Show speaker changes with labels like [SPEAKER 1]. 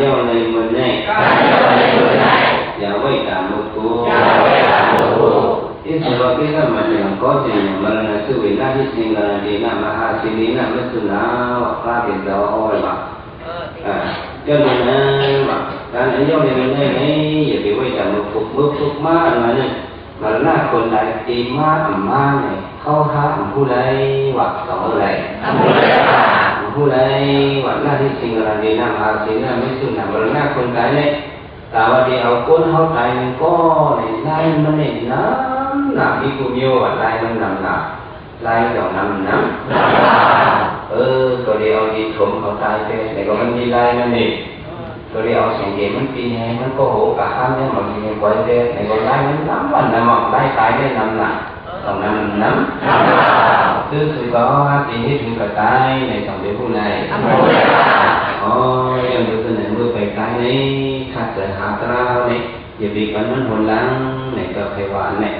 [SPEAKER 1] giao này mình này dạ với cả một cô cái sự cái mà mình có gì mà là sự việc là cái gì là đi làm mà hai sự việc là cái sự nào qua tiền đó thôi mà cho nên mà cái này giao này mình này giờ thì với cả một phút má là này mà làคนใดตีมามาเนี่ยเข้าหาผู้ใดว่าต่ออะไรผู้ใดว่าหน้าที่สิ่งอะไรดีนะมาสิ่งนั้นไม่ซึ่งนะมันหน้าคนใดเนี่ยแต่ว่าที่เอาคนเข้าใจมันก็ในใจมันเนี่ยน้ำหนักที่กูโย่ว่าใจมันนำหนักใจดอกน้ำน้ำก็เดี๋ยวที่ถมเข้าใจไปแต่ก็มันมีใจมันนี่ก็เดี๋ยวสิ่งที่มันปีนี้มันก็โหกะข้ามเนี่ยมันมีไว้เด้แต่ก็ใจมันน้ำมันนะมันได้ใจได้น้ำหนักดอกน้ำน้ำคือcóที่ที่ถึงกระจายในสองเดือนผู้ใดยังดูตัวไหนมือไปไกลนี้ถ้าเกิดหาตราเนี่ยอย่าบีบมันหนหลังในกับไขหวานเนี่ย